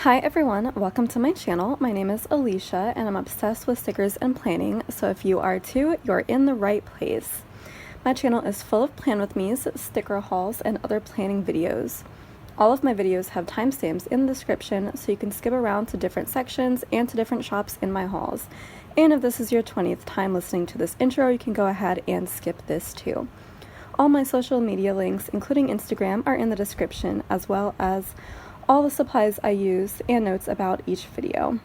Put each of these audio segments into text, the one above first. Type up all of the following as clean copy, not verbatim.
Hi everyone, welcome to my channel. My name is Alicia and I'm obsessed with stickers and planning, so if you are too, you're in the right place. My channel is full of plan with me's, sticker hauls, and other planning videos. All of my videos have timestamps in the description so you can skip around to different sections and to different shops in my hauls. And if this is your 20th time listening to this intro, you can go ahead and skip this too. All my social media links, including Instagram, are in the description, as well as all the supplies I use and notes about each video.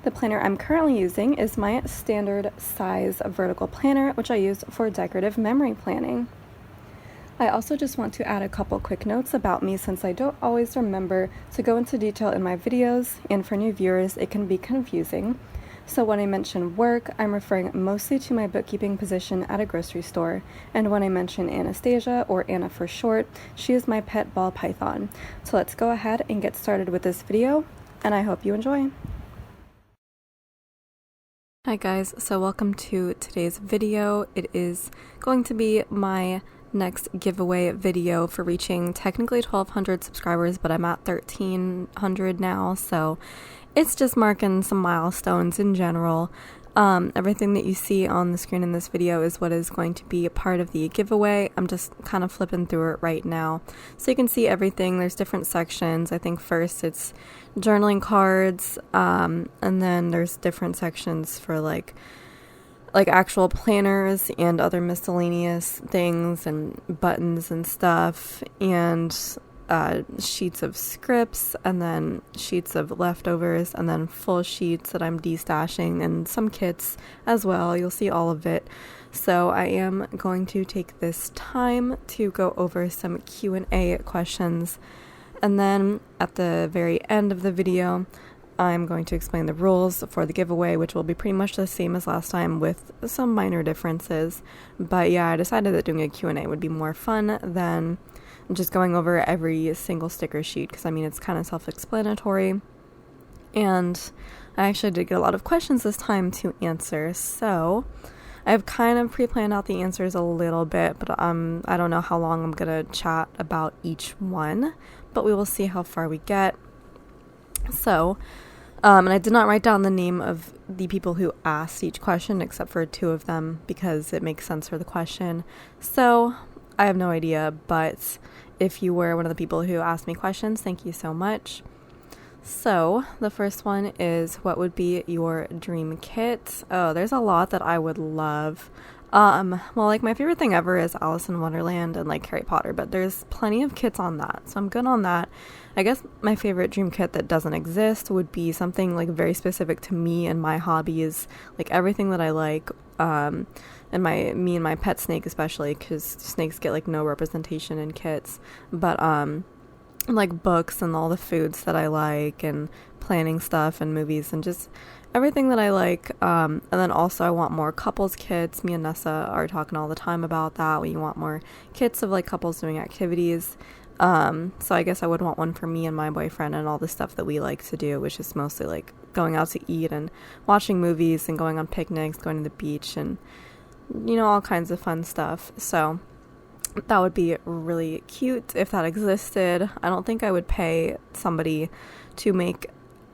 The planner I'm currently using is my standard size vertical planner, which I use for decorative memory planning. I also just want to add a couple quick notes about me since I don't always remember to go into detail in my videos, and for new viewers it can be confusing. So when I mention work, I'm referring mostly to my bookkeeping position at a grocery store, and when I mention Anastasia, or Anna for short, she is my pet ball python. So let's go ahead and get started with this video, and I hope you enjoy. Hi guys, so welcome to today's video. It is going to be my next giveaway video for reaching technically 1,200 subscribers, but I'm at 1,300 now, so it's just marking some milestones in general. Everything that you see on the screen in this video is what is going to be a part of the giveaway. I'm just kind of flipping through it right now. So you can see everything. There's different sections. I think first it's journaling cards, and then there's different sections for like actual planners and other miscellaneous things and buttons and stuff, and sheets of scripts, and then sheets of leftovers, and then full sheets that I'm destashing, and some kits as well. You'll see all of it. So I am going to take this time to go over some Q&A questions, and then at the very end of the video I'm going to explain the rules for the giveaway, which will be pretty much the same as last time with some minor differences. But yeah, I decided that doing a Q&A would be more fun than just going over every single sticker sheet, because I mean it's kind of self-explanatory, and I actually did get a lot of questions this time to answer, so I've kind of pre-planned out the answers a little bit, but I don't know how long I'm gonna chat about each one, but we will see how far we get. So and I did not write down the name of the people who asked each question except for two of them because it makes sense for the question, so I have no idea, but if you were one of the people who asked me questions, thank you so much. So the first one is, what would be your dream kit? Oh, there's a lot that I would love. Well, like my favorite thing ever is Alice in Wonderland and like Harry Potter, but there's plenty of kits on that, so I'm good on that. I guess my favorite dream kit that doesn't exist would be something like very specific to me and my hobbies, like everything that I like, and me and my pet snake especially, because snakes get like no representation in kits, but like books and all the foods that I like, and planning stuff and movies and just everything that I like. And then also I want more couples kits. Me and Nessa are talking all the time about that. We want more kits of like couples doing activities. So I guess I would want one for me and my boyfriend and all the stuff that we like to do, which is mostly like going out to eat and watching movies and going on picnics, going to the beach, and you know, all kinds of fun stuff. So that would be really cute if that existed. I don't think I would pay somebody to make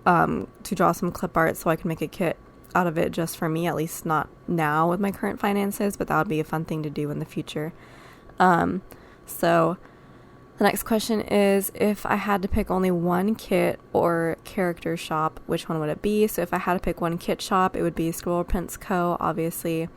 to draw some clip art so I can make a kit out of it just for me, at least not now with my current finances, but that would be a fun thing to do in the future. So the next question is, if I had to pick only one kit or character shop, which one would it be? So if I had to pick one kit shop, it would be Scribble Prints Co., obviously.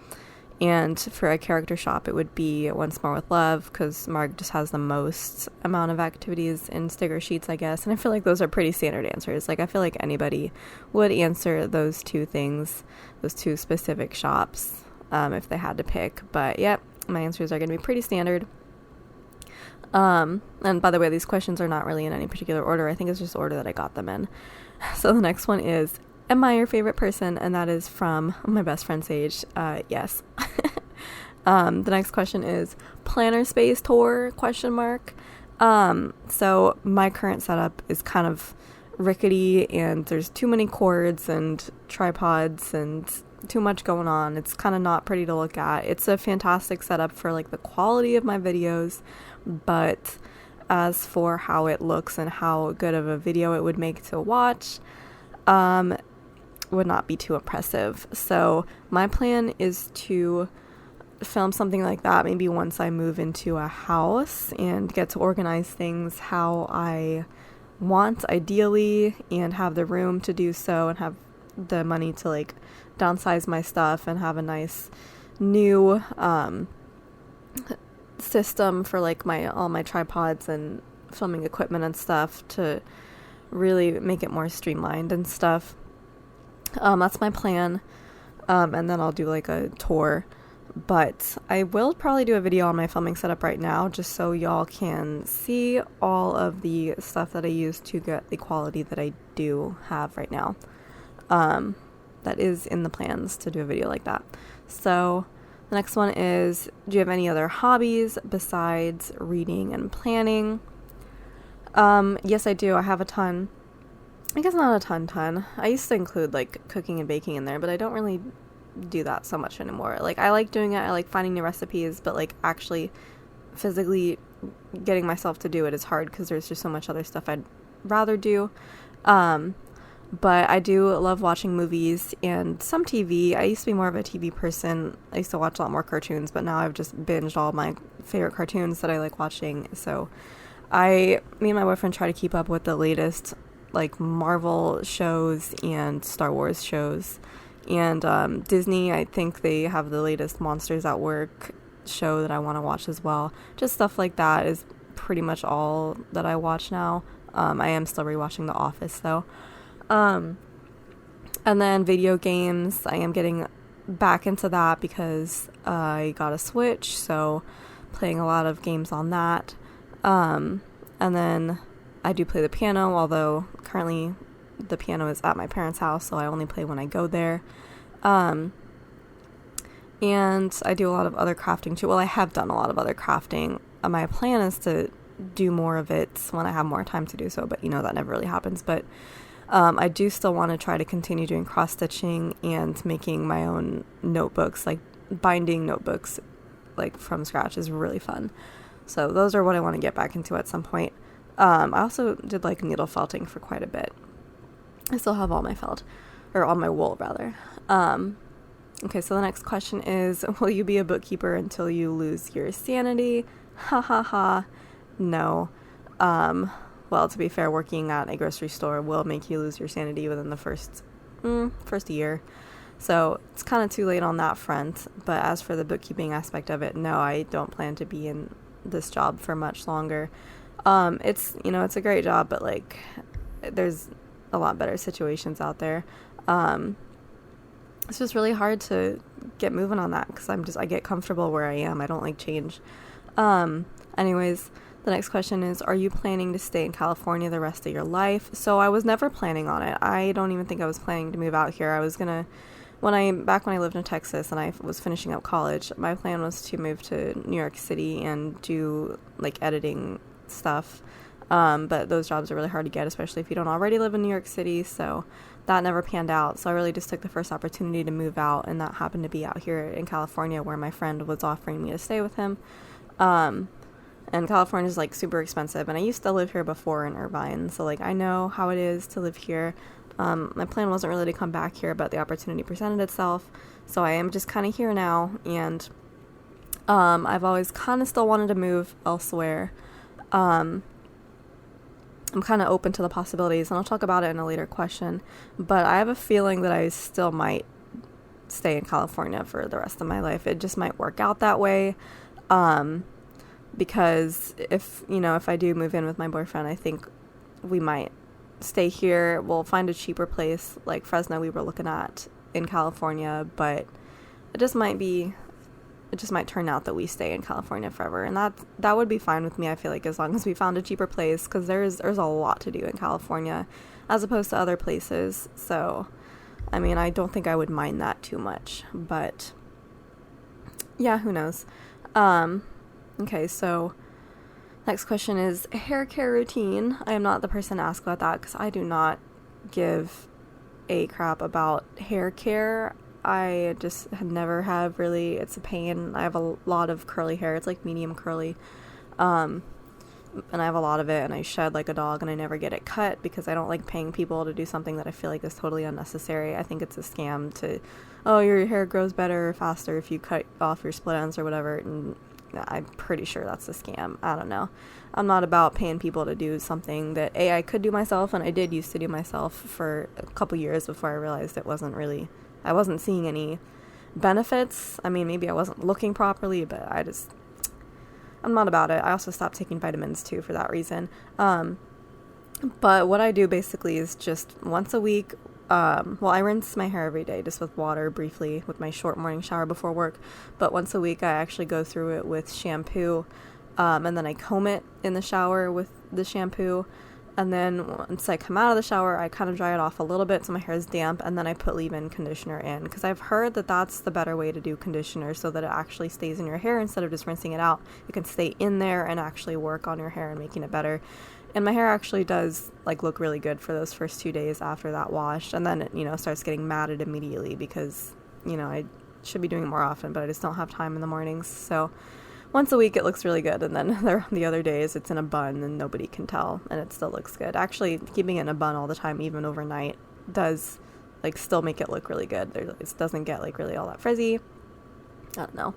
And for a character shop, it would be Once More with Love, because Marg just has the most amount of activities in sticker sheets, I guess. And I feel like those are pretty standard answers. Like, I feel like anybody would answer those two things, those two specific shops, if they had to pick. But, yep, my answers are going to be pretty standard. And by the way, these questions are not really in any particular order. I think it's just the order that I got them in. So the next one is, am I your favorite person? And that is from my best friend Sage. Yes. The next question is, planner space tour, question mark. So my current setup is kind of rickety, and there's too many cords and tripods and too much going on. It's kind of not pretty to look at. It's a fantastic setup for like the quality of my videos, but As for how it looks and how good of a video it would make to watch, would not be too impressive. So my plan is to film something like that maybe once I move into a house and get to organize things how I want, ideally, and have the room to do so, and have the money to like downsize my stuff and have a nice new system for like all my tripods and filming equipment and stuff to really make it more streamlined and stuff. That's my plan. And then I'll do like a tour, but I will probably do a video on my filming setup right now just so y'all can see all of the stuff that I use to get the quality that I do have right now. That is in the plans to do a video like that. So the next one is, do you have any other hobbies besides reading and planning? Yes, I do. I have a ton. I guess not a ton. I used to include like cooking and baking in there, but I don't really do that so much anymore. Like, I like doing it. I like finding new recipes, but like actually physically getting myself to do it is hard because there's just so much other stuff I'd rather do. But I do love watching movies and some TV. I used to be more of a TV person. I used to watch a lot more cartoons, but now I've just binged all my favorite cartoons that I like watching. So me and my boyfriend try to keep up with the latest like Marvel shows and Star Wars shows. And Disney, I think they have the latest Monsters at Work show that I want to watch as well. Just stuff like that is pretty much all that I watch now. I am still rewatching The Office though. And then video games, I am getting back into that because I got a Switch, so playing a lot of games on that. And then I do play the piano, although currently the piano is at my parents' house, so I only play when I go there. And I do a lot of other crafting too. Well, I have done a lot of other crafting. My plan is to do more of it when I have more time to do so, but that never really happens. But I do still want to try to continue doing cross-stitching and making my own notebooks. Like binding notebooks like from scratch is really fun. So those are what I want to get back into at some point. I also did like needle felting for quite a bit. I still have all my felt, or all my wool rather. Okay, so the next question is, will you be a bookkeeper until you lose your sanity? Ha ha ha. No. Well, to be fair, working at a grocery store will make you lose your sanity within the first year. So it's kind of too late on that front. But as for the bookkeeping aspect of it, no, I don't plan to be in this job for much longer. It's a great job, but like there's a lot better situations out there. It's just really hard to get moving on that because I get comfortable where I am. I don't like change. Anyways, the next question is, are you planning to stay in California the rest of your life? So I was never planning on it. I don't even think I was planning to move out here. I was gonna, when I lived in Texas and I was finishing up college, my plan was to move to New York City and do like editing stuff. But those jobs are really hard to get, especially if you don't already live in New York City. So that never panned out. So I really just took the first opportunity to move out, and that happened to be out here in California where my friend was offering me to stay with him. And California is like super expensive, and I used to live here before in Irvine, so like I know how it is to live here. My plan wasn't really to come back here, but the opportunity presented itself, so I am just kind of here now. And I've always kind of still wanted to move elsewhere. I'm kind of open to the possibilities, and I'll talk about it in a later question, but I have a feeling that I still might stay in California for the rest of my life. It just might work out that way. Because if I do move in with my boyfriend, I think we might stay here. We'll find a cheaper place like Fresno we were looking at in California, but it just might turn out that we stay in California forever, and that would be fine with me. I feel like as long as we found a cheaper place, because there's a lot to do in California as opposed to other places. So I mean, I don't think I would mind that too much, but yeah, who knows. Okay, so next question is hair care routine. I am not the person to ask about that because I do not give a crap about hair care. I just never have really. It's a pain. I have a lot of curly hair. It's like medium curly. and I have a lot of it, and I shed like a dog, and I never get it cut because I don't like paying people to do something that I feel like is totally unnecessary. I think it's a scam to, oh, your hair grows better or faster if you cut off your split ends or whatever, and I'm pretty sure that's a scam. I don't know. I'm not about paying people to do something that I could do myself, and I did used to do myself for a couple years before I realized I wasn't seeing any benefits. I mean, maybe I wasn't looking properly, but I'm not about it. I also stopped taking vitamins too for that reason. But what I do basically is just once a week, I rinse my hair every day just with water briefly with my short morning shower before work. But once a week I actually go through it with shampoo, and then I comb it in the shower with the shampoo. And then once I come out of the shower, I kind of dry it off a little bit so my hair is damp, and then I put leave-in conditioner in, because I've heard that that's the better way to do conditioner, so that it actually stays in your hair instead of just rinsing it out. It can stay in there and actually work on your hair and making it better. And my hair actually does like look really good for those first 2 days after that wash, and then it starts getting matted immediately because I should be doing it more often, but I just don't have time in the mornings. So once a week it looks really good, and then the other days it's in a bun and nobody can tell, and it still looks good. Actually, keeping it in a bun all the time, even overnight, does like still make it look really good. It doesn't get like really all that frizzy. I don't know.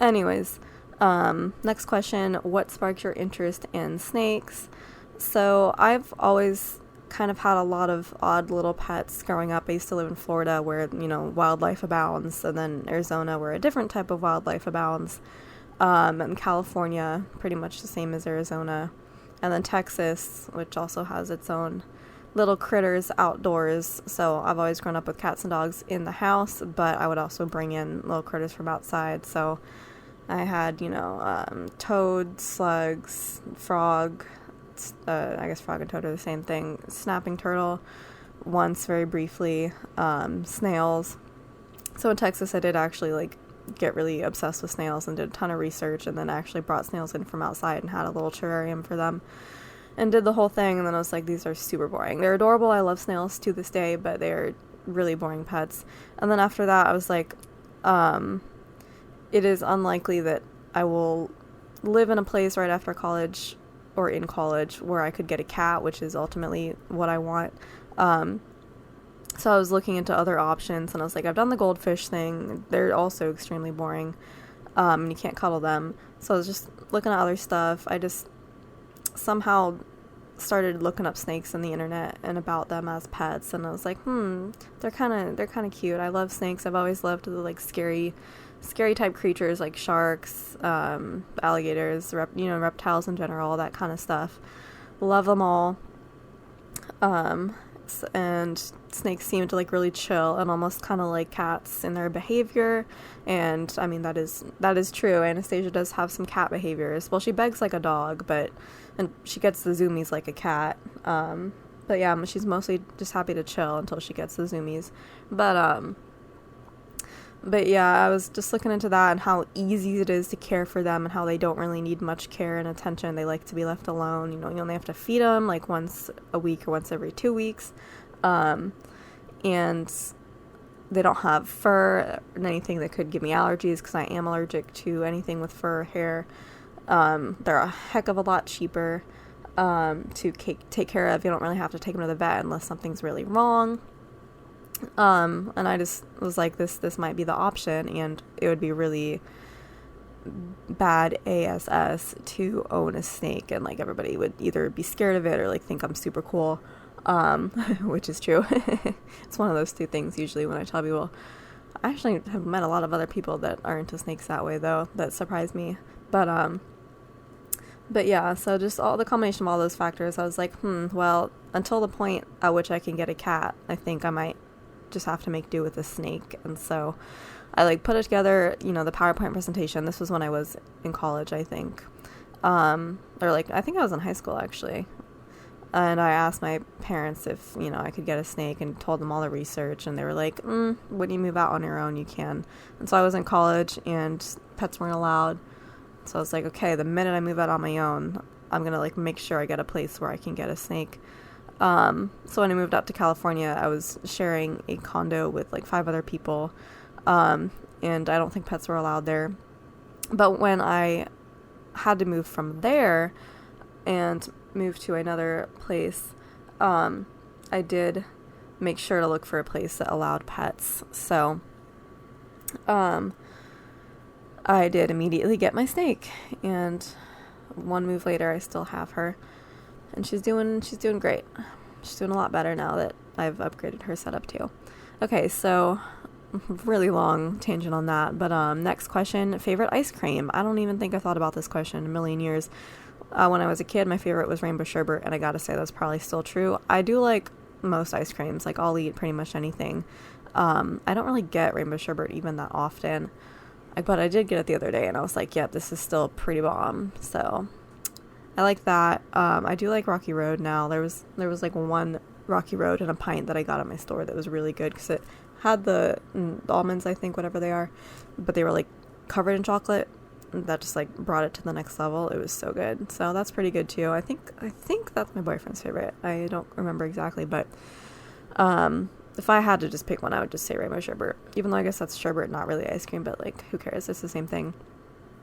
Anyways, next question: what sparked your interest in snakes? So I've always kind of had a lot of odd little pets growing up. I used to live in Florida where wildlife abounds, and then Arizona where a different type of wildlife abounds. And California, pretty much the same as Arizona, and then Texas, which also has its own little critters outdoors. So I've always grown up with cats and dogs in the house, but I would also bring in little critters from outside. So I had, toad, slugs, frog, I guess frog and toad are the same thing, snapping turtle, once very briefly, snails. So in Texas I did actually get really obsessed with snails and did a ton of research, and then actually brought snails in from outside and had a little terrarium for them and did the whole thing. And then I was like, these are super boring. They're adorable. I love snails to this day, but they're really boring pets. And then after that I was like, it is unlikely that I will live in a place right after college or in college where I could get a cat, which is ultimately what I want. So I was looking into other options, and I was like, I've done the goldfish thing. They're also extremely boring. And you can't cuddle them. So I was just looking at other stuff. I just somehow started looking up snakes on the internet and about them as pets, and I was like, they're kind of cute. I love snakes. I've always loved the scary type creatures like sharks, alligators, reptiles in general, all that kind of stuff. Love them all. And snakes seem to really chill and almost kind of like cats in their behavior, and I mean that is true. Anastasia does have some cat behaviors. Well, she begs like a dog, and she gets the zoomies like a cat. But yeah, she's mostly just happy to chill until she gets the zoomies. But yeah, I was just looking into that and how easy it is to care for them, and how they don't really need much care and attention. They like to be left alone. You only have to feed them once a week or once every 2 weeks. And they don't have fur and anything that could give me allergies, because I am allergic to anything with fur or hair. They're a heck of a lot cheaper to take care of. You don't really have to take them to the vet unless something's really wrong. And I just was like, this might be the option, and it would be really bad ASS to own a snake, and everybody would either be scared of it or think I'm super cool, which is true. It's one of those two things usually when I tell people. I actually have met a lot of other people that are into snakes that way, though, that surprised me. But yeah, so just all the combination of all those factors, I was like, well, until the point at which I can get a cat, I think I might just have to make do with a snake. And so I put it together, the PowerPoint presentation. This was when I was in college, I think, or I think I was in high school actually. And I asked my parents if I could get a snake, and told them all the research, and they were like, when you move out on your own you can. And so I was in college and pets weren't allowed, so I was like, okay, the minute I move out on my own, I'm gonna make sure I get a place where I can get a snake. So when I moved out to California, I was sharing a condo with 5 other people, and I don't think pets were allowed there. But when I had to move from there, and moved to another place, I did make sure to look for a place that allowed pets. So, I did immediately get my snake, and one move later, I still have her, and she's doing great. She's doing a lot better now that I've upgraded her setup too. Okay, so really long tangent on that, but next question, favorite ice cream. I don't even think I thought about this question in a million years. When I was a kid, my favorite was rainbow sherbet, and I gotta say that's probably still true. I do like most ice creams, like I'll eat pretty much anything. I don't really get rainbow sherbet even that often, but I did get it the other day, and I was like, yep, this is still pretty bomb. So I like that. I do like Rocky Road now. There was like one Rocky Road in a pint that I got at my store that was really good because it had the almonds, I think, whatever they are, but they were like covered in chocolate. That just like brought it to the next level. It was so good. So that's pretty good too. I think that's my boyfriend's favorite. I don't remember exactly, but if I had to just pick one, I would just say rainbow sherbet, even though I guess that's sherbet, not really ice cream, but like who cares, it's the same thing.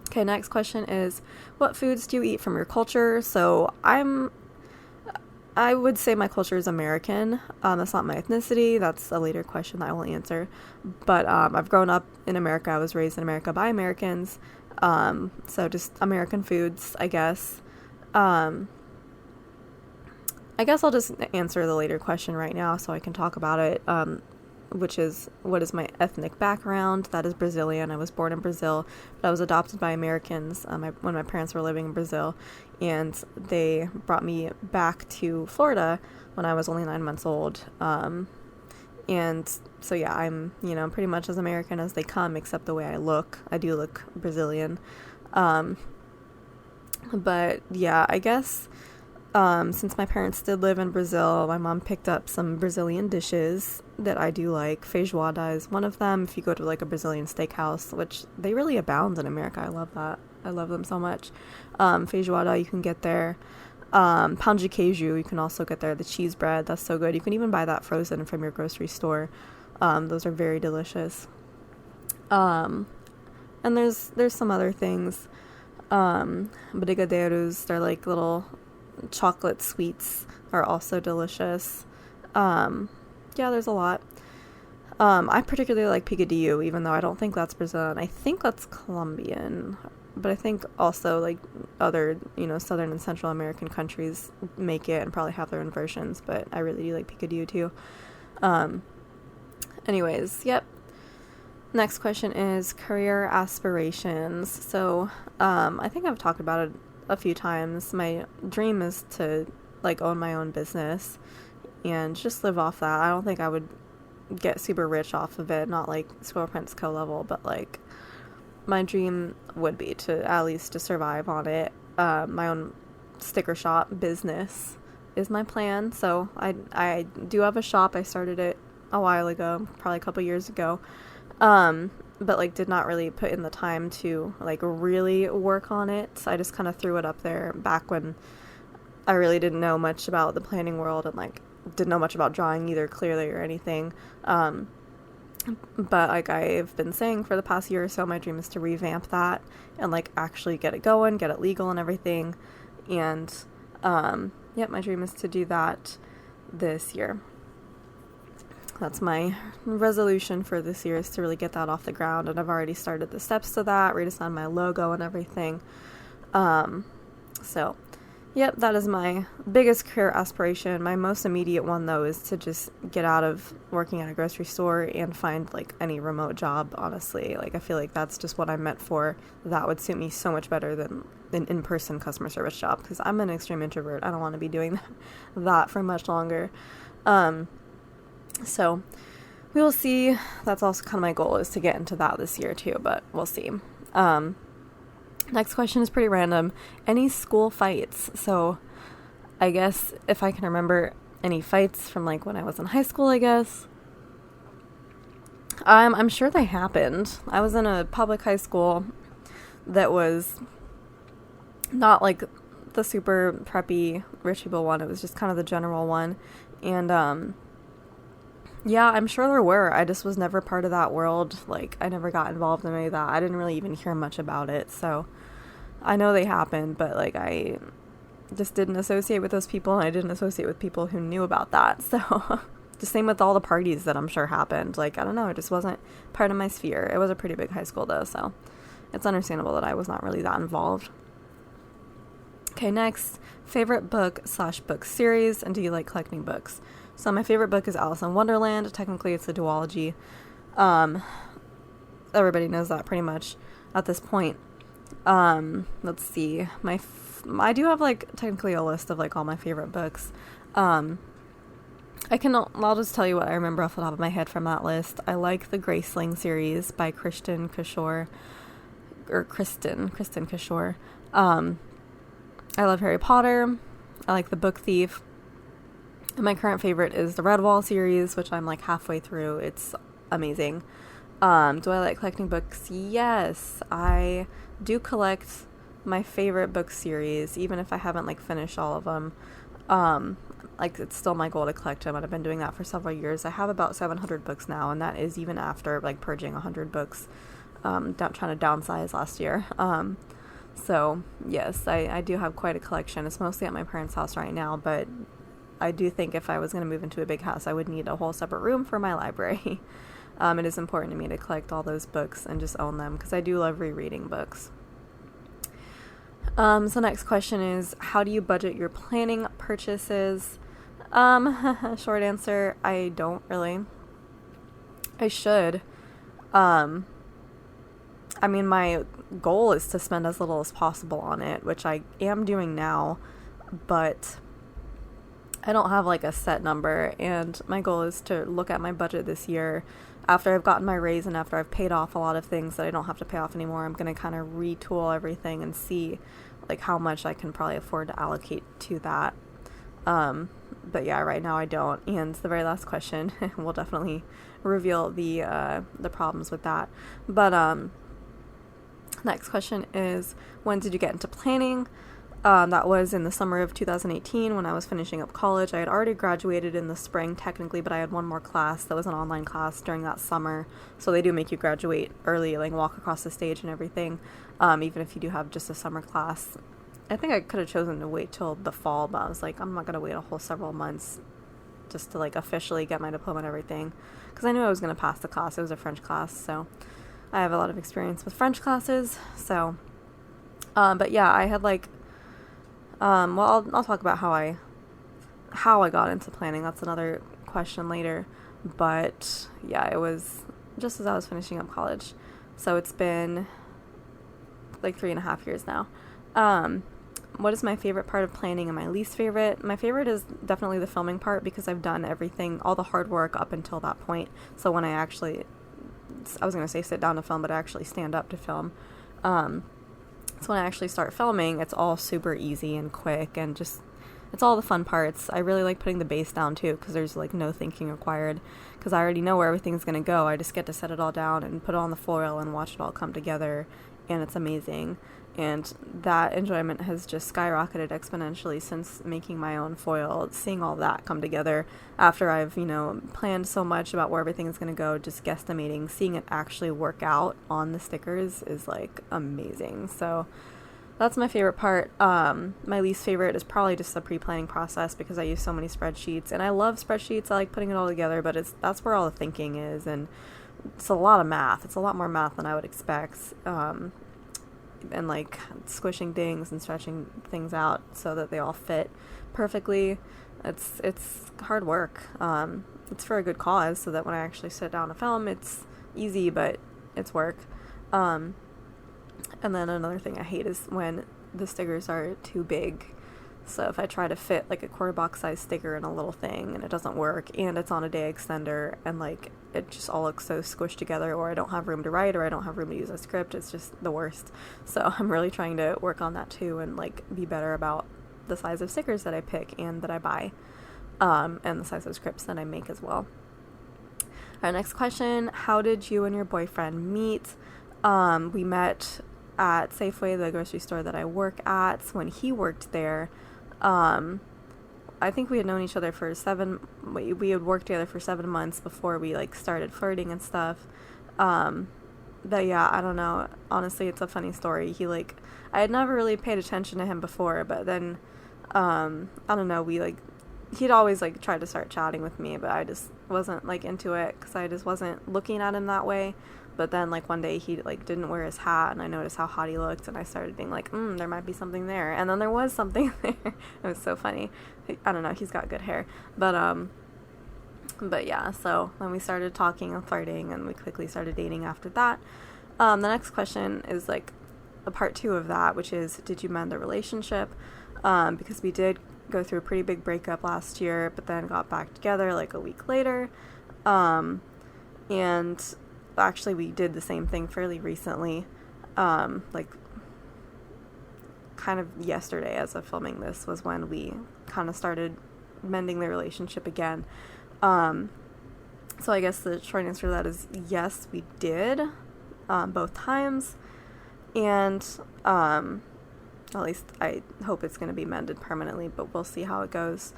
Okay, next question is, what foods do you eat from your culture? So I would say my culture is American. That's not my ethnicity. That's a later question that I will answer. But I've grown up in America. I was raised in America by Americans. So just American foods, I guess. I guess I'll just answer the later question right now so I can talk about it, which is, what is my ethnic background? That is Brazilian. I was born in Brazil, but I was adopted by Americans when my parents were living in Brazil, and they brought me back to Florida when I was only 9 months old. And so, yeah, I'm, pretty much as American as they come, except the way I look. I do look Brazilian. But yeah, I guess, since my parents did live in Brazil, my mom picked up some Brazilian dishes that I do like. Feijoada is one of them. If you go to like a Brazilian steakhouse, which they really abound in America. I love that. I love them so much. Feijoada you can get there. Pão de queijo you can also get there. The cheese bread, that's so good. You can even buy that frozen from your grocery store. Those are very delicious. And there's some other things. Brigadeiros, they're like little chocolate sweets, are also delicious. Yeah, there's a lot. I particularly like picadillo, even though I don't think that's Brazilian. I think that's Colombian, but I think also like other, Southern and Central American countries make it and probably have their own versions, but I really do like picadillo too. Anyways, yep. Next question is career aspirations. So, I think I've talked about it a few times. My dream is to like own my own business and just live off that. I don't think I would get super rich off of it, not like Squirrel Prince Co level, but like my dream would be to at least to survive on it. My own sticker shop business is my plan. So I do have a shop. I started it a while ago, probably a couple years ago. But like did not really put in the time to like really work on it. So I just kind of threw it up there back when I really didn't know much about the planning world and like didn't know much about drawing either clearly or anything. But like I've been saying for the past year or so, my dream is to revamp that and like actually get it going, get it legal and everything. And my dream is to do that this year. That's my resolution for this year, is to really get that off the ground, and I've already started the steps to that, redesigned my logo and everything. So yep, that is my biggest career aspiration. My most immediate one, though, is to just get out of working at a grocery store and find, like, any remote job, honestly. Like, I feel like that's just what I'm meant for. That would suit me so much better than an in-person customer service job, because I'm an extreme introvert. I don't want to be doing that for much longer. So we will see. That's also kind of my goal, is to get into that this year, too, but we'll see. Next question is pretty random. Any school fights? So I guess if I can remember any fights from like when I was in high school, I guess. I'm sure they happened. I was in a public high school that was not like the super preppy rich people one. It was just kind of the general one. And yeah, I'm sure there were. I just was never part of that world. Like, I never got involved in any of that. I didn't really even hear much about it. So I know they happened, but like I just didn't associate with those people, and I didn't associate with people who knew about that. So the same with all the parties that I'm sure happened. Like, I don't know, it just wasn't part of my sphere. It was a pretty big high school though, so it's understandable that I was not really that involved. Okay, next, favorite book/book series, and do you like collecting books? So my favorite book is Alice in Wonderland. Technically, it's a duology. Everybody knows that pretty much at this point. Let's see. I do have, like, technically a list of, like, all my favorite books. I'll just tell you what I remember off the top of my head from that list. I like the Graceling series by Kristen Cashore. I love Harry Potter. I like The Book Thief. And my current favorite is the Redwall series, which I'm like halfway through. It's amazing. Do I like collecting books? Yes. I do collect my favorite book series, even if I haven't like finished all of them. Like, it's still my goal to collect them, and I've been doing that for several years. I have about 700 books now, and that is even after like purging 100 books, trying to downsize last year. So yes, I do have quite a collection. It's mostly at my parents' house right now, but I do think if I was going to move into a big house, I would need a whole separate room for my library. It is important to me to collect all those books and just own them, because I do love rereading books. So next question is, how do you budget your planning purchases? Short answer, I don't really. I should. I mean, my goal is to spend as little as possible on it, which I am doing now, but I don't have like a set number, and my goal is to look at my budget this year after I've gotten my raise and after I've paid off a lot of things that I don't have to pay off anymore. I'm going to kind of retool everything and see like how much I can probably afford to allocate to that. But yeah, right now I don't. And the very last question will definitely reveal the problems with that. But next question is, when did you get into planning? That was in the summer of 2018 when I was finishing up college. I had already graduated in the spring technically, but I had one more class that was an online class during that summer. So they do make you graduate early, like walk across the stage and everything, even if you do have just a summer class. I think I could have chosen to wait till the fall, but I was like, I'm not going to wait a whole several months just to like officially get my diploma and everything, because I knew I was going to pass the class. It was a French class, so I have a lot of experience with French classes. So, but yeah, I had like, well, I'll talk about how I got into planning. That's another question later. But yeah, it was just as I was finishing up college. So it's been like 3.5 years now. What is my favorite part of planning and my least favorite? My favorite is definitely the filming part, because I've done everything, all the hard work up until that point. So when I was going to say sit down to film, but I actually stand up to film. So when I actually start filming, it's all super easy and quick, and just, it's all the fun parts. I really like putting the base down too, because there's like no thinking required, because I already know where everything's going to go. I just get to set it all down and put it on the foil and watch it all come together, and it's amazing. And that enjoyment has just skyrocketed exponentially since making my own foil, seeing all that come together after I've, planned so much about where everything is going to go. Just guesstimating, seeing it actually work out on the stickers is like amazing. So that's my favorite part. My least favorite is probably just the pre-planning process, because I use so many spreadsheets, and I love spreadsheets. I like putting it all together, but that's where all the thinking is, and it's a lot of math. It's a lot more math than I would expect. And like squishing things and stretching things out so that they all fit perfectly. It's hard work. It's for a good cause, so that when I actually sit down to film, it's easy, but it's work. And then another thing I hate is when the stickers are too big. So if I try to fit like a quarter box size sticker in a little thing and it doesn't work, and it's on a day extender, and like it just all looks so squished together, or I don't have room to write, or I don't have room to use a script, it's just the worst. So I'm really trying to work on that too, and like be better about the size of stickers that I pick and that I buy, and the size of scripts that I make as well. Our next question, how did you and your boyfriend meet? We met at Safeway, the grocery store that I work at, when he worked there. I think we had known each other for we had worked together for 7 months before we like started flirting and stuff. But yeah, I don't know. Honestly, it's a funny story. I had never really paid attention to him before, but then I don't know, he'd always, like, tried to start chatting with me, but I just wasn't, like, into it, because I just wasn't looking at him that way. But then, like, one day he, like, didn't wear his hat, and I noticed how hot he looked, and I started being like, there might be something there. And then there was something there. It was so funny. I don't know, he's got good hair. But yeah, so then we started talking and flirting, and we quickly started dating after that. The next question is, like, a part 2 of that, which is, did you mend the relationship? Because we did go through a pretty big breakup last year, but then got back together, like, a week later. And actually we did the same thing fairly recently, like, kind of yesterday as of filming this was when we kind of started mending the relationship again. So I guess the short answer to that is yes, we did, both times, and, at least I hope it's going to be mended permanently, but we'll see how it goes.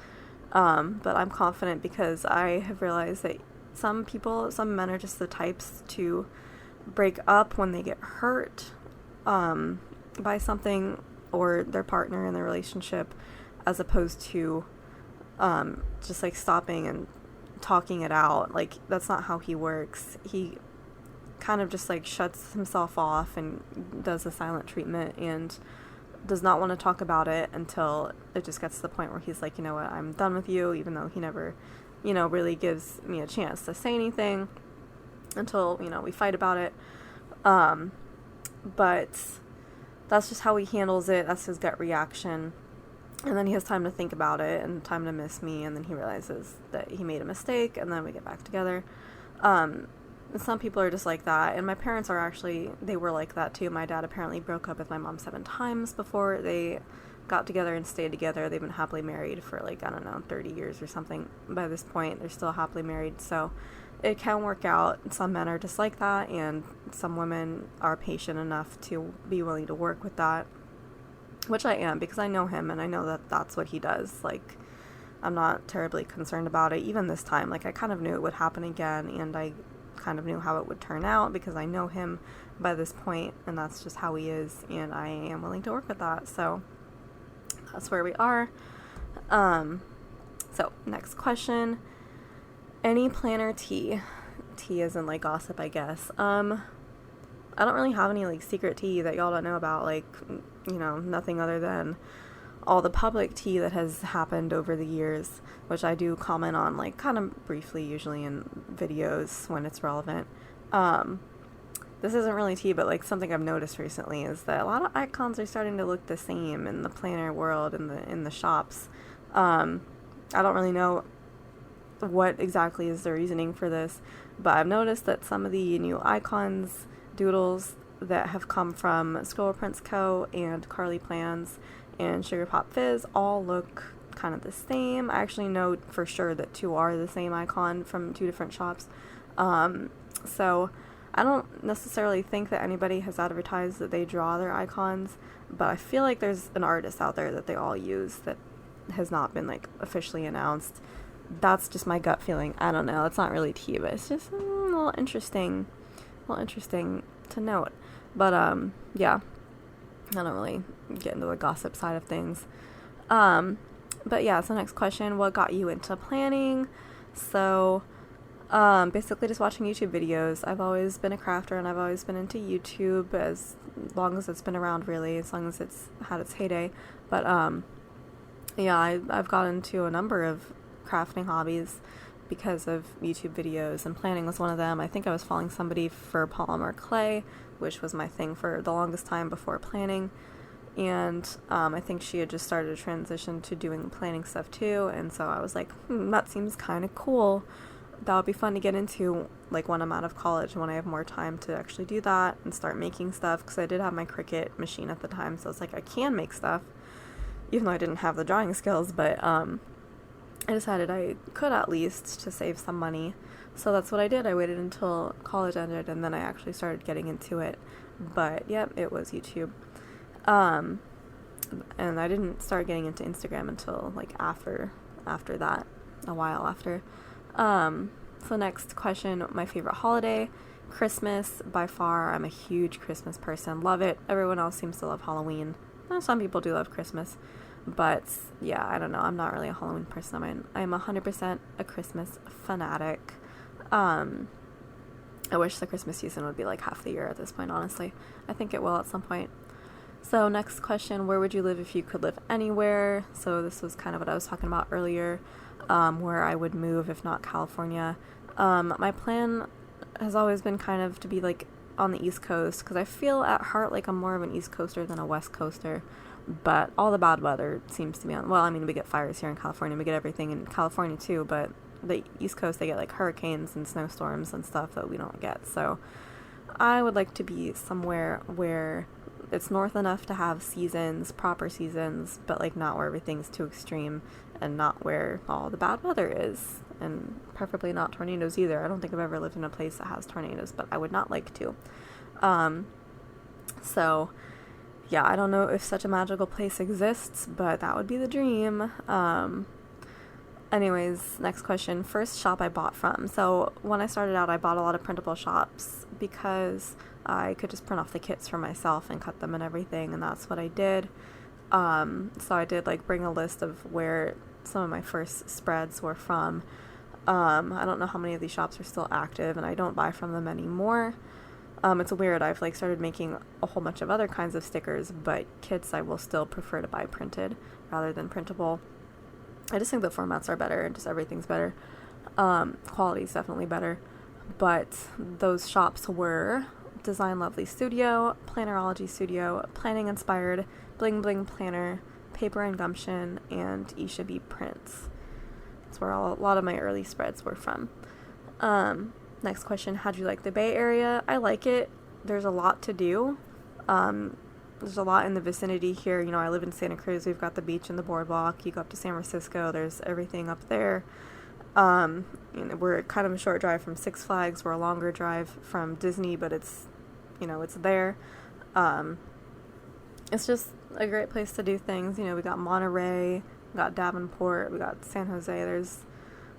But I'm confident because I have realized that some men are just the types to break up when they get hurt, by something or their partner in the relationship, as opposed to, just, like, stopping and talking it out. Like, that's not how he works. He kind of just, like, shuts himself off and does a silent treatment and does not want to talk about it until it just gets to the point where he's like, you know what, I'm done with you, even though he never, really gives me a chance to say anything until, we fight about it. But that's just how he handles it. That's his gut reaction. And then he has time to think about it and time to miss me, and then he realizes that he made a mistake, and then we get back together. Some people are just like that, and my parents they were like that too. My dad apparently broke up with my mom 7 times before they got together and stayed together. They've been happily married for, like, I don't know, 30 years or something. By this point, they're still happily married, so it can work out. Some men are just like that, and some women are patient enough to be willing to work with that, which I am, because I know him, and I know that that's what he does. Like, I'm not terribly concerned about it. Even this time, like, I kind of knew it would happen again, and I kind of knew how it would turn out because I know him by this point, and that's just how he is, and I am willing to work with that. So that's where we are. So next question, any planner tea as in, like, gossip, I guess. I don't really have any, like, secret tea that y'all don't know about, like, nothing other than all the public tea that has happened over the years, which I do comment on, like, kind of briefly, usually in videos when it's relevant. This isn't really tea, but, like, something I've noticed recently is that a lot of icons are starting to look the same in the planner world, in the shops. I don't really know what exactly is the reasoning for this, but I've noticed that some of the new icons, doodles that have come from Scroll Prints Co. and Carly Plans and Sugar Pop Fizz all look kind of the same. I actually know for sure that 2 are the same icon from 2 different shops. So I don't necessarily think that anybody has advertised that they draw their icons, but I feel like there's an artist out there that they all use that has not been, like, officially announced. That's just my gut feeling. I don't know. It's not really tea, but it's just a little interesting to note. But yeah, I don't really get into the gossip side of things. But yeah, so next question, what got you into planning? So basically just watching YouTube videos. I've always been a crafter, and I've always been into YouTube as long as it's been around, really, as long as it's had its heyday. But yeah, I've got into a number of crafting hobbies because of YouTube videos, and planning was one of them. I think I was following somebody for polymer clay, which was my thing for the longest time before planning, and I think she had just started a transition to doing planning stuff too, and so I was like, that seems kind of cool. That would be fun to get into, like, when I'm out of college and when I have more time to actually do that and start making stuff, because I did have my Cricut machine at the time, so it's like I can make stuff, even though I didn't have the drawing skills, but I decided I could at least, to save some money. So that's what I did. I waited until college ended, and then I actually started getting into it. But yep, it was YouTube. And I didn't start getting into Instagram until, like, after that, a while after. So next question, my favorite holiday, Christmas, by far. I'm a huge Christmas person. Love it. Everyone else seems to love Halloween. Some people do love Christmas. But yeah, I don't know. I'm not really a Halloween person. I'm 100% a Christmas fanatic. I wish the Christmas season would be like half the year at this point, honestly. I think it will at some point. So next question, where would you live if you could live anywhere? So this was kind of what I was talking about earlier, where I would move if not California. My plan has always been kind of to be like on the East Coast, because I feel at heart like I'm more of an East Coaster than a West Coaster. But all the bad weather seems to be on, well, I mean, we get fires here in California, we get everything in California too, but the East Coast, they get like hurricanes and snowstorms and stuff that we don't get. So I would like to be somewhere where it's north enough to have seasons, proper seasons, but like not where everything's too extreme, and not where all the bad weather is, and preferably not tornadoes either. I don't think I've ever lived in a place that has tornadoes, but I would not like to. So yeah, I don't know if such a magical place exists, but that would be the dream. Anyways, next question. First shop I bought from. So when I started out, I bought a lot of printable shops because I could just print off the kits for myself and cut them and everything, and that's what I did. So I did like bring a list of where some of my first spreads were from. I don't know how many of these shops are still active, and I don't buy from them anymore. It's weird. I've like started making a whole bunch of other kinds of stickers, but kits I will still prefer to buy printed rather than printable. I just think the formats are better, and just everything's better. Quality's definitely better. But those shops were Design Lovely Studio, Plannerology Studio, Planning Inspired, Bling Bling Planner, Paper and Gumption, and Isha B Prints. That's where a lot of my early spreads were from. Next question, how'd you like the Bay Area? I like it. There's a lot to do. There's a lot in the vicinity here. You know, I live in Santa Cruz. We've got the beach and the boardwalk. You go up to San Francisco. There's everything up there. You know, we're kind of a short drive from Six Flags. We're a longer drive from Disney, but it's, you know, it's there. It's just a great place to do things. You know, we got Monterey, we got Davenport, we got San Jose. There's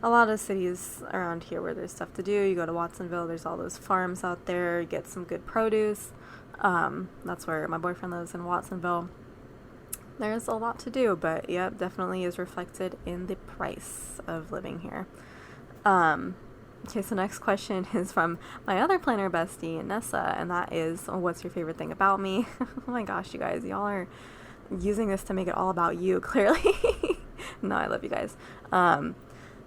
a lot of cities around here where there's stuff to do. You go to Watsonville, there's all those farms out there, you get some good produce. That's where my boyfriend lives, in Watsonville. There's a lot to do, but yeah, definitely is reflected in the price of living here. Okay, so next question is from my other planner bestie, Nessa, and that is, what's your favorite thing about me? Oh my gosh, you guys, y'all are using this to make it all about you, clearly. No, I love you guys.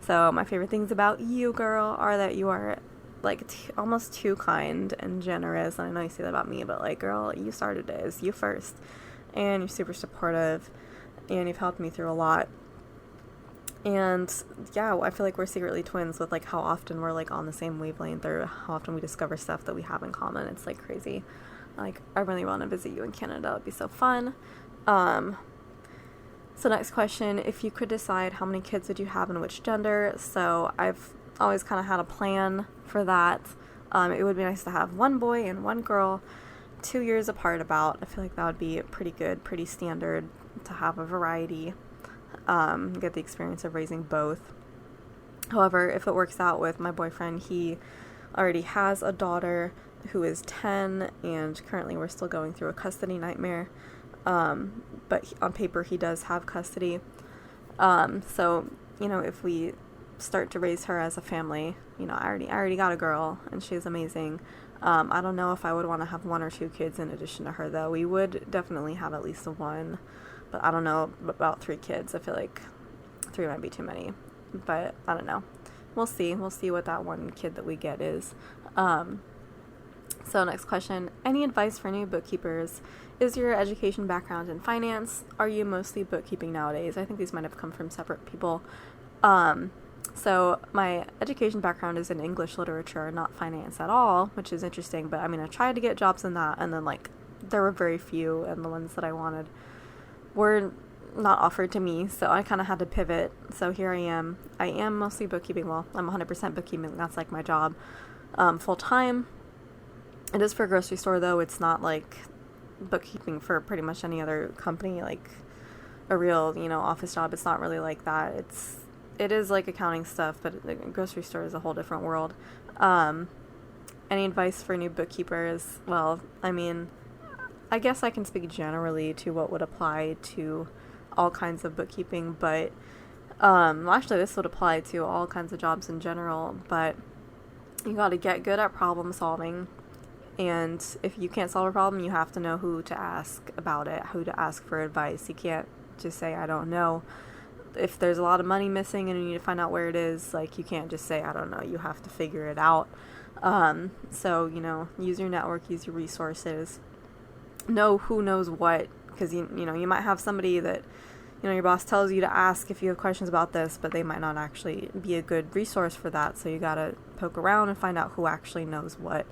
So my favorite things about you, girl, are that you are like almost too kind and generous. And I know you say that about me, but like, girl, you started it. It's you first. And you're super supportive, and you've helped me through a lot. And yeah, I feel like we're secretly twins with like how often we're like on the same wavelength, or how often we discover stuff that we have in common. It's like crazy. Like, I really want to visit you in Canada. It'd be so fun. So next question, if you could decide how many kids would you have and which gender? So I've always kind of had a plan for that. It would be nice to have one boy and one girl, 2 years apart about. I feel like that would be pretty good, pretty standard to have a variety. Get the experience of raising both. However, if it works out with my boyfriend, he already has a daughter who is 10, and currently we're still going through a custody nightmare. But on paper he does have custody. So, you know, if we start to raise her as a family, you know, I already got a girl, and she's amazing. I don't know if I would want to have 1 or 2 kids in addition to her, though. We would definitely have at least 1, but I don't know about 3 kids. I feel like 3 might be too many, but I don't know. We'll see what that 1 kid that we get is. So next question, any advice for new bookkeepers? Is your education background in finance? Are you mostly bookkeeping nowadays? I think these might have come from separate people. So my education background is in English literature, not finance at all, which is interesting. But I mean, I tried to get jobs in that, and then like there were very few, and the ones that I wanted were not offered to me. So I kind of had to pivot. So here I am. I am mostly bookkeeping. Well, I'm 100% bookkeeping. That's like my job, full time. It is for a grocery store, though. It's not like bookkeeping for pretty much any other company, like a real, you know, office job. It's not really like that. It is like accounting stuff, but the grocery store is a whole different world. Any advice for new bookkeepers? Well, I mean, I guess I can speak generally to what would apply to all kinds of bookkeeping, but well, actually this would apply to all kinds of jobs in general, but you got to get good at problem solving. And if you can't solve a problem, you have to know who to ask about it, who to ask for advice. You can't just say, I don't know. If there's a lot of money missing and you need to find out where it is, like, you can't just say, I don't know. You have to figure it out. So, you know, use your network, use your resources. Know who knows what, because, you know, you might have somebody that, you know, your boss tells you to ask if you have questions about this, but they might not actually be a good resource for that. So you got to poke around and find out who actually knows what.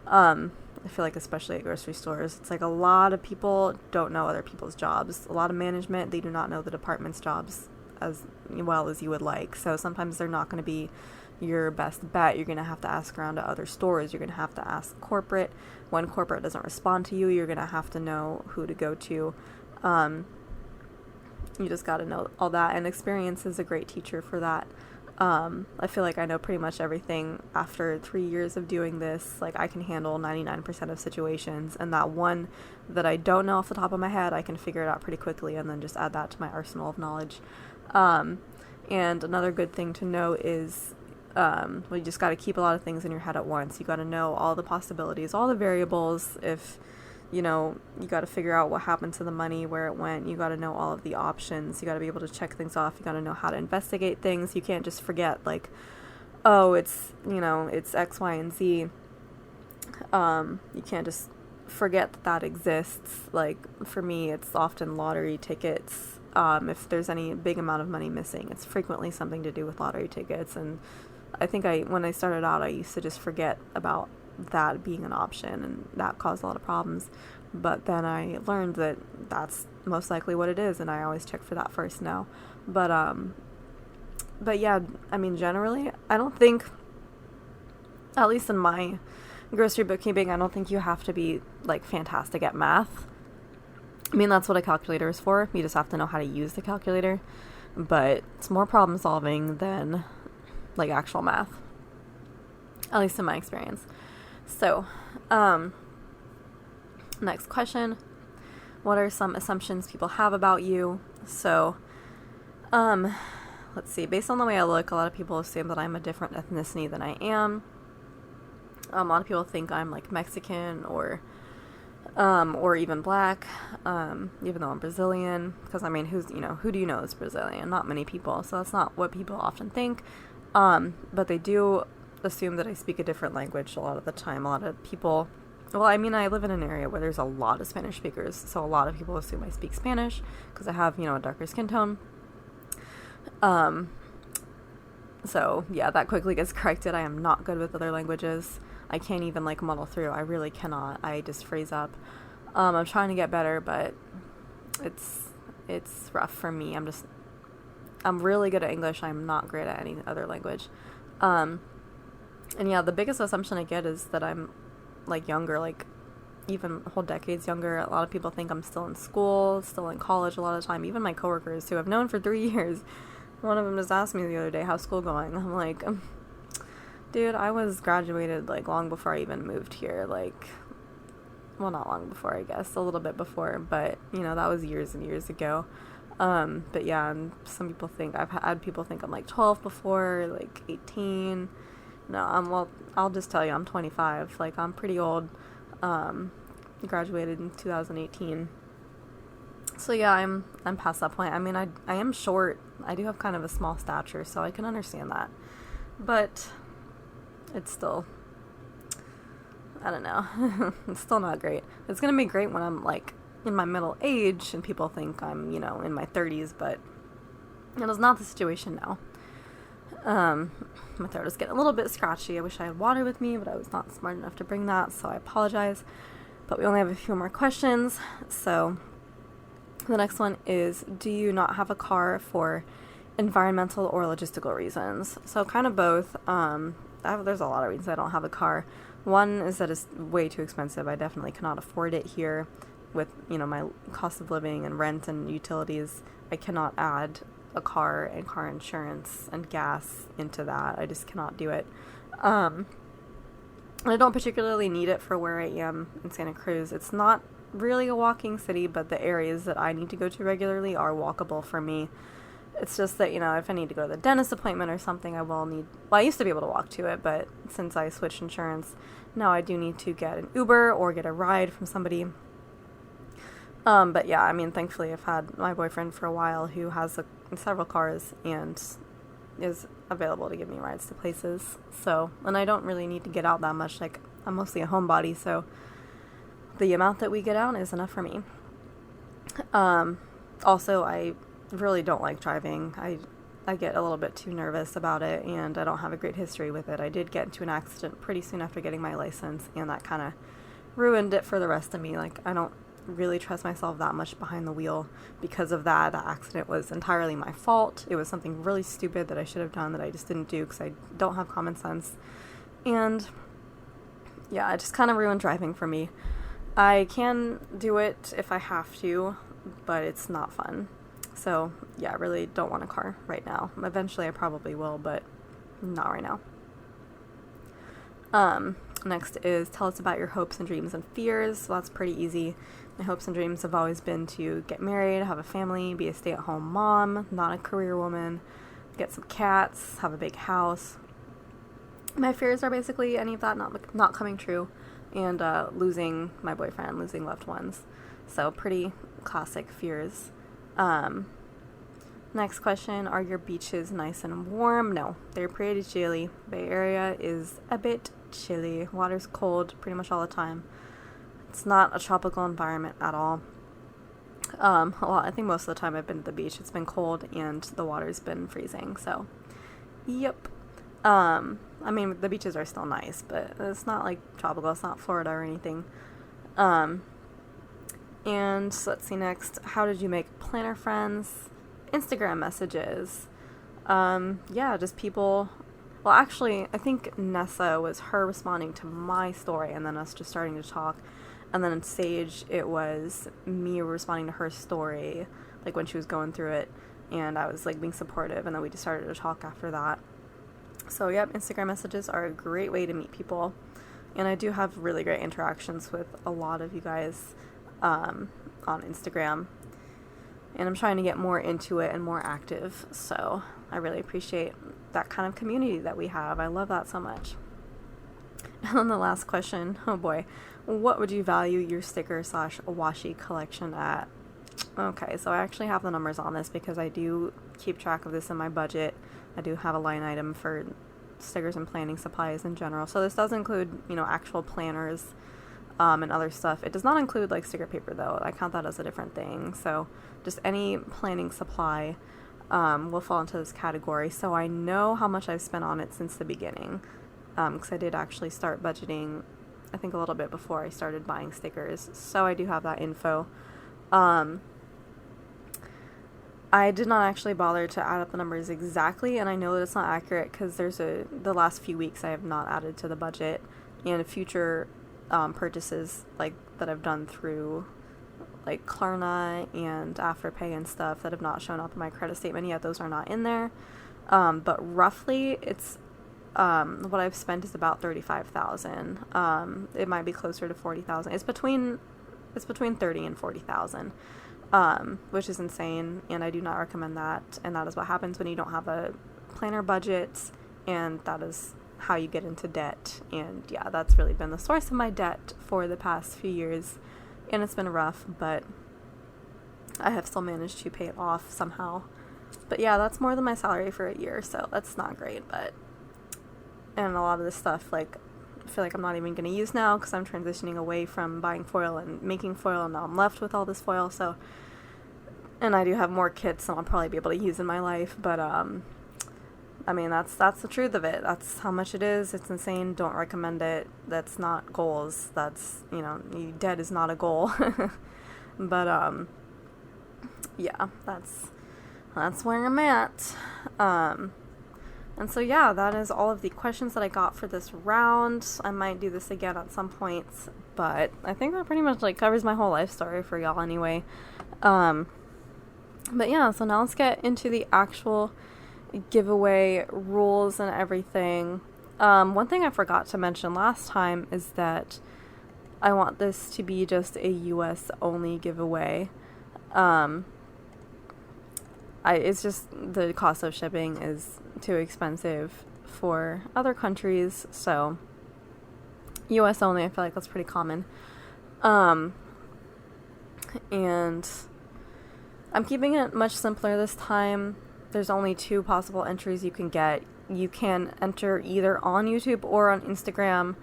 I feel like especially at grocery stores, it's like a lot of people don't know other people's jobs. A lot of management, they do not know the department's jobs as well as you would like. So sometimes they're not going to be your best bet. You're going to have to ask around at other stores. You're going to have to ask corporate. When corporate doesn't respond to you, you're going to have to know who to go to. You just got to know all that, and experience is a great teacher for that. I feel like I know pretty much everything after 3 years of doing this. Like, I can handle 99% of situations, and that one that I don't know off the top of my head, I can figure it out pretty quickly and then just add that to my arsenal of knowledge. And another good thing to know is, well, you just got to keep a lot of things in your head at once. You got to know all the possibilities, all the variables. If, you know, you got to figure out what happened to the money, where it went. You got to know all of the options. You got to be able to check things off. You got to know how to investigate things. You can't just forget, like, oh, it's, you know, it's X, Y, and Z. You can't just forget that that exists. Like, for me, it's often lottery tickets. If there's any big amount of money missing, it's frequently something to do with lottery tickets. And I think when I started out, I used to just forget about that being an option, and that caused a lot of problems. But then I learned that that's most likely what it is, and I always check for that first now. But yeah, I mean, generally, I don't think, at least in my grocery bookkeeping, I don't think you have to be, like, fantastic at math. I mean, that's what a calculator is for. You just have to know how to use the calculator. But it's more problem solving than, like, actual math, at least in my experience. So, next question. What are some assumptions people have about you? So, let's see. Based on the way I look, a lot of people assume that I'm a different ethnicity than I am. A lot of people think I'm, like, Mexican or even black, even though I'm Brazilian. Because, I mean, who do you know is Brazilian? Not many people. So that's not what people often think. But they do assume that I speak a different language a lot of the time. A lot of people, well, I mean, I live in an area where there's a lot of Spanish speakers, so a lot of people assume I speak Spanish because I have, you know, a darker skin tone. So yeah, that quickly gets corrected. I am not good with other languages. I can't even, like, muddle through. I really cannot. I just phrase up. I'm trying to get better, but it's rough for me. I'm really good at English. I'm not great at any other language. And yeah, the biggest assumption I get is that I'm, like, younger, like, even whole decades younger. A lot of people think I'm still in school, still in college a lot of the time. Even my coworkers who I've known for 3 years, one of them just asked me the other day, how's school going? I'm like, dude, I was graduated, like, long before I even moved here. Like, well, not long before, I guess, a little bit before, but, you know, that was years and years ago. But yeah, and some people think, I've had people think I'm, like, 12 before, like, 18. No, I'll just tell you, I'm 25. Like, I'm pretty old. Graduated in 2018. So yeah, I'm past that point. I mean, I am short. I do have kind of a small stature, so I can understand that. But it's still, I don't know. It's still not great. It's gonna be great when I'm, like, in my middle age and people think I'm, you know, in my 30s, but it is not the situation now. My throat is getting a little bit scratchy. I wish I had water with me, but I was not smart enough to bring that, so I apologize. But we only have a few more questions. So the next one is, do you not have a car for environmental or logistical reasons? So kind of both. There's a lot of reasons I don't have a car. One is that it's way too expensive. I definitely cannot afford it here with, you know, my cost of living and rent and utilities. I cannot add a car and car insurance and gas into that. I just cannot do it. I don't particularly need it for where I am in Santa Cruz. It's not really a walking city, but the areas that I need to go to regularly are walkable for me. It's just that, if I need to go to the dentist appointment or something, I used to be able to walk to it, but since I switched insurance, now I do need to get an Uber or get a ride from somebody. But yeah, thankfully I've had my boyfriend for a while who has several cars and is available to give me rides to places. So, and I don't really need to get out that much. Like, I'm mostly a homebody, so the amount that we get out is enough for me. Also, I really don't like driving. I get a little bit too nervous about it, and I don't have a great history with it. I did get into an accident pretty soon after getting my license, and that kind of ruined it for the rest of me. Like, I don't really trust myself that much behind the wheel because of that. The accident was entirely my fault. It was something really stupid that I should have done that I just didn't do because I don't have common sense. And yeah, it just kind of ruined driving for me. I can do it if I have to, but it's not fun. So yeah, I really don't want a car right now. Eventually I probably will, but not right now. Next is tell us about your hopes and dreams and fears. So that's pretty easy. My hopes and dreams have always been to get married, have a family, be a stay-at-home mom, not a career woman, get some cats, have a big house. My fears are basically any of that not coming true, and losing my boyfriend, losing loved ones. So pretty classic fears. Next question, are your beaches nice and warm? No, they're pretty chilly. Bay Area is a bit chilly. Water's cold pretty much all the time. It's not a tropical environment at all. Well, I think most of the time I've been to the beach, it's been cold and the water's been freezing, so yep. The beaches are still nice, but it's not like tropical, it's not Florida or anything. And let's see next, how did you make planner friends? Instagram messages. Yeah, just people. Well, actually, I think Nessa was her responding to my story and then us just starting to talk. And then in Sage, it was me responding to her story, like when she was going through it, and I was like being supportive, and then we just started to talk after that. So yep, Instagram messages are a great way to meet people, and I do have really great interactions with a lot of you guys on Instagram, and I'm trying to get more into it and more active, so I really appreciate that kind of community that we have. I love that so much. And then the last question, oh boy, what would you value your sticker/washi collection at? Okay, so I actually have the numbers on this because I do keep track of this in my budget. I do have a line item for stickers and planning supplies in general. So this does include, actual planners and other stuff. It does not include like sticker paper though. I count that as a different thing. So just any planning supply will fall into this category. So I know how much I've spent on it since the beginning. Because I did actually start budgeting, I think a little bit before I started buying stickers. So I do have that info. I did not actually bother to add up the numbers exactly, and I know that it's not accurate because the last few weeks I have not added to the budget, and future purchases like that I've done through like Klarna and Afterpay and stuff that have not shown up in my credit statement yet. Those are not in there, but roughly it's what I've spent is about $35,000. It might be closer to $40,000. It's between $30,000 and $40,000, which is insane, and I do not recommend that. And that is what happens when you don't have a planner budget, and that is how you get into debt. And yeah, that's really been the source of my debt for the past few years, and it's been rough, but I have still managed to pay it off somehow. But yeah, that's more than my salary for a year, so that's not great. And a lot of this stuff, like, I feel like I'm not even going to use now because I'm transitioning away from buying foil and making foil, and now I'm left with all this foil. So, and I do have more kits that I'll probably be able to use in my life, but that's the truth of it. That's how much it is. It's insane. Don't recommend it. That's not goals. That's, debt is not a goal. But yeah, that's where I'm at. And so yeah, that is all of the questions that I got for this round. I might do this again at some points, but I think that pretty much like covers my whole life story for y'all anyway. But yeah, so now let's get into the actual giveaway rules and everything. One thing I forgot to mention last time is that I want this to be just a US only giveaway. It's just the cost of shipping is too expensive for other countries, so US only, I feel like that's pretty common. And I'm keeping it much simpler this time. There's only 2 possible entries you can get. You can enter either on YouTube or on Instagram.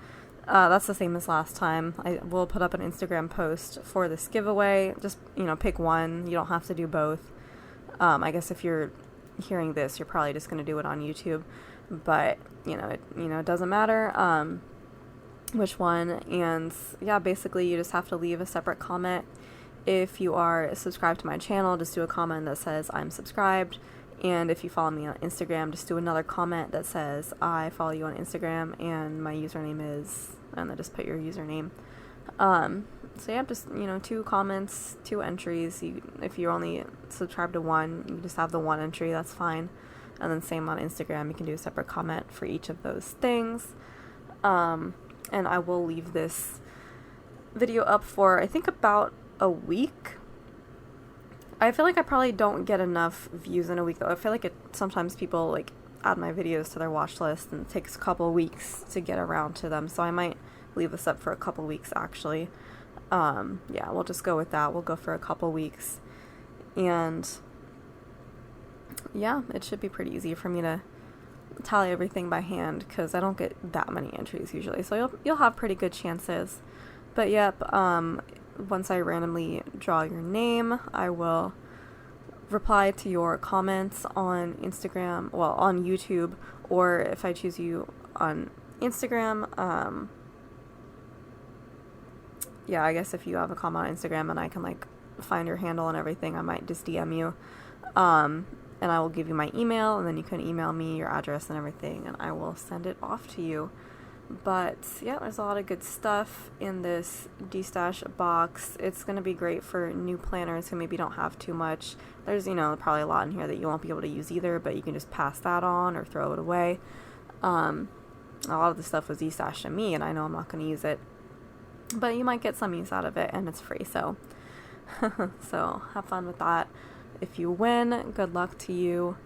That's the same as last time. I will put up an Instagram post for this giveaway. Just, pick one. You don't have to do both. I guess if you're hearing this, you're probably just going to do it on YouTube. But, it doesn't matter which one. And, yeah, basically you just have to leave a separate comment. If you are subscribed to my channel, just do a comment that says I'm subscribed. And if you follow me on Instagram, just do another comment that says I follow you on Instagram and my username is, and then just put your username. So yeah, just, 2 comments, 2 entries. If you're only subscribed to one, you just have the 1 entry, that's fine. And then same on Instagram, you can do a separate comment for each of those things. And I will leave this video up for, I think, about a week. I feel like I probably don't get enough views in a week though. I feel like sometimes people add my videos to their watch list and it takes a couple weeks to get around to them, so I might leave this up for a couple weeks actually. Yeah, we'll just go with that. We'll go for a couple weeks, and yeah, it should be pretty easy for me to tally everything by hand because I don't get that many entries usually, so you'll have pretty good chances. But yep, once I randomly draw your name, I will reply to your comments on Instagram, well, on YouTube, or if I choose you on Instagram, yeah, I guess if you have a comment on Instagram and I can find your handle and everything, I might just DM you, and I will give you my email, and then you can email me your address and everything, and I will send it off to you. But yeah, there's a lot of good stuff in this Destash box. It's going to be great for new planners who maybe don't have too much. There's, probably a lot in here that you won't be able to use either, but you can just pass that on or throw it away. A lot of the stuff was Destash to me, and I know I'm not going to use it. But you might get some use out of it, and it's free, so so have fun with that. If you win, good luck to you.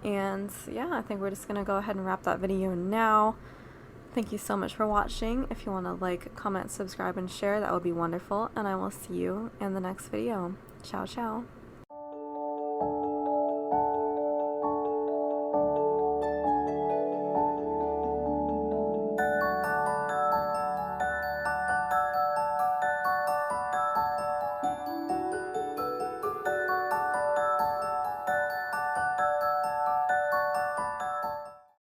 And yeah, I think we're just going to go ahead and wrap that video now. Thank you so much for watching. If you want to comment, subscribe, and share, that would be wonderful. And I will see you in the next video. Ciao, ciao.